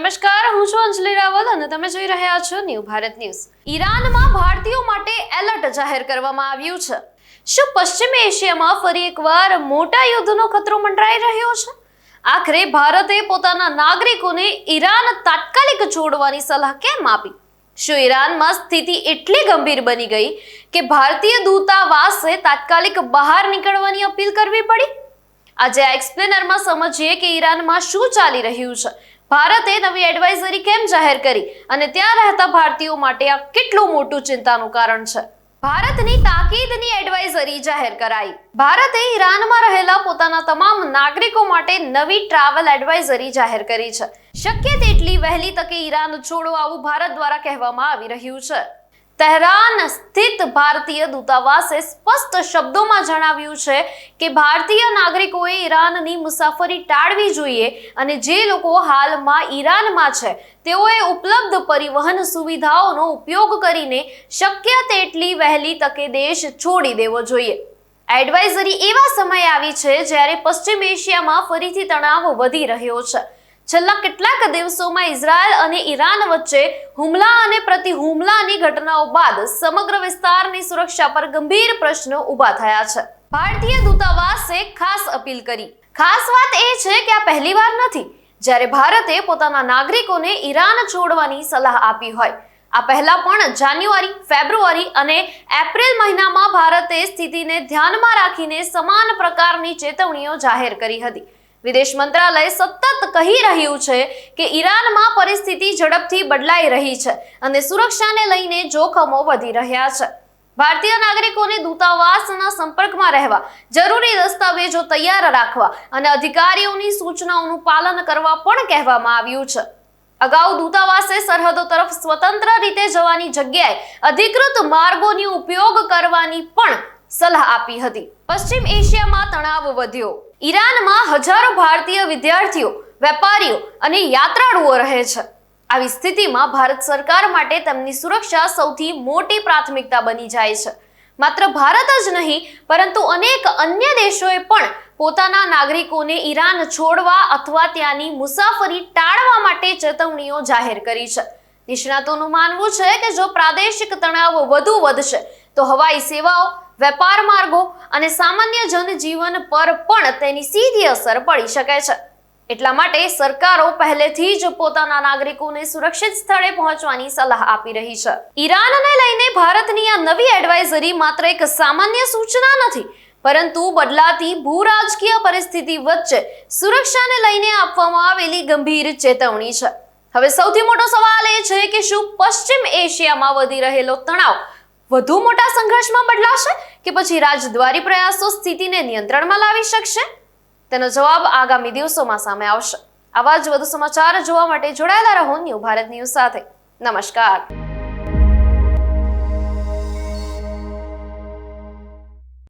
નમસ્કાર, હું છું અંજલિ રાવલ અને તમે જોઈ રહ્યા છો ન્યૂ ભારત ન્યૂઝ। ઈરાનમાં ભારતીયો માટે એલર્ટ જાહેર કરવામાં આવ્યું છે। શું પશ્ચિમ એશિયામાં ફરી એકવાર મોટા યુદ્ધનો ખતરો મંડરાઈ રહ્યો છે? આખરે ભારતે પોતાના નાગરિકોને ઈરાન તાત્કાલિક છોડવાની સલાહ કેમ આપી? શું ઈરાનમાં સ્થિતિ એટલી ગંભીર બની ગઈ કે ભારતીય દૂતાવાસે તાત્કાલિક બહાર નીકળવાની અપીલ કરવી પડી? આજે આ એક્સપ્લેનરમાં સમજીએ કે ઈરાનમાં શું ચાલી રહ્યું છે, ભારતે નવી એડવાઇઝરી કેમ જાહેર કરી અને ત્યાં રહેતા ભારતીયો માટે આ કેટલું મોટું ચિંતાનું કારણ છે। ભારતની તાકીદની એડવાઇઝરી જાહેર કરાઈ। ભારતે ઈરાનમાં રહેલા પોતાના તમામ નાગરિકો માટે નવી ટ્રાવેલ એડવાઇઝરી જાહેર કરી છે। શક્ય તેટલી વહેલી તકે ઈરાન છોડો આવું ભારત દ્વારા કહેવામાં આવી રહ્યું છે। તહેરાન સ્થિત ભારતીય દૂતાવાસે સ્પષ્ટ શબ્દોમાં જણાવ્યું છે કે ભારતીય નાગરિકોએ ઈરાનની મુસાફરી ટાળવી જોઈએ અને જે લોકો હાલમાં ઈરાનમાં છે તેઓએ ઉપલબ્ધ પરિવહન સુવિધાઓનો ઉપયોગ કરીને શક્ય તેટલી વહેલી તકે દેશ છોડી દેવો જોઈએ। એડવાઇઝરી એવા સમયે આવી છે જ્યારે પશ્ચિમ એશિયામાં ફરીથી તણાવ વધી રહ્યો છે। છેલ્લા કેટલાક દિવસોમાં ઇઝરાયલ અને ઈરાન વચ્ચે હુમલા અને પ્રતિ હુમલાની ઘટનાઓ બાદ સમગ્ર વિસ્તારની સુરક્ષા પર ગંભીર પ્રશ્નો ઊભા થયા છે। ભારતીય દૂતાવાસે ખાસ અપીલ કરી। ખાસ વાત એ છે કે આ પહેલીવાર નથી જ્યારે ભારતે પોતાના નાગરિકોને ઈરાન છોડવાની સલાહ આપી હોય। આ પહેલા પણ જાન્યુઆરી, ફેબ્રુઆરી અને એપ્રિલ મહિનામાં ભારતે સ્થિતિને ધ્યાનમાં રાખીને સમાન પ્રકારની ચેતવણીઓ જાહેર કરી હતી। વિદેશ મંત્રાલય સતત કહી રહ્યું છે કે ઈરાનમાં પરિસ્થિતિ ઝડપથી બદલાઈ રહી છે અને સુરક્ષાને લઈને જોખમો વધી રહ્યા છે। ભારતીય નાગરિકોને દૂતાવાસના સંપર્કમાં રહેવા, જરૂરી દસ્તાવેજો તૈયાર રાખવા અને અધિકારીઓની સૂચનાઓનું પાલન કરવા પણ કહેવામાં આવ્યું છે। અગાઉ દૂતાવાસે સરહદો તરફ સ્વતંત્ર રીતે જવાની જગ્યાએ અધિકૃત માર્ગોનો ઉપયોગ કરવાની પણ સલાહ આપી હતી। પશ્ચિમ એશિયામાં તણાવ વધ્યો। ઈરાનમાં હજારો ભારતીય વિદ્યાર્થીઓ, વેપારીઓ અને યાત્રાળુઓ રહે છે। આવી સ્થિતિમાં ભારત સરકાર માટે તેમની સુરક્ષા સૌથી મોટી પ્રાથમિકતા બની જાય છે। માત્ર ભારત જ નહીં પરંતુ અનેક અન્ય દેશોએ પણ પોતાના નાગરિકોને ઈરાન છોડવા અથવા ત્યાંની મુસાફરી ટાળવા માટે ચેતવણીઓ જાહેર કરી છે। નિષ્ણાતોનું માનવું છે કે જો પ્રાદેશિક તણાવ વધુ વધશે તો હવાઈ સેવાઓ, વેપાર માર્ગો અને સામાન્ય જનજીવન પર પણ તેની સીધી અસર પડી શકે છે। એટલા માટે સરકારો પહેલેથી જ પોતાના નાગરિકોને સુરક્ષિત સ્થળે પહોંચવાની સલાહ આપી રહી છે। ઈરાનને લઈને ભારતની આ નવી એડવાઇઝરી માત્ર એક સામાન્ય સૂચના નથી પરંતુ બદલાતી ભૂરાજકીય પરિસ્થિતિ વચ્ચે સુરક્ષાને લઈને આપવામાં આવેલી ગંભીર ચેતવણી છે। હવે સૌથી મોટો સવાલ એ છે કે શું પશ્ચિમ એશિયામાં વધી રહેલો તણાવ વધુ મોટા સંઘર્ષમાં બદલાશે કે પછી રાજદ્વારી પ્રયાસો સ્થિતિને નિયંત્રણમાં લાવી શકશે? તેનો જવાબ આગામી દિવસોમાં સામે આવશે। આવા જ વધુ સમાચાર જોવા માટે જોડાયેલા રહો ન્યૂ ભારત ન્યૂઝ સાથે। નમસ્કાર।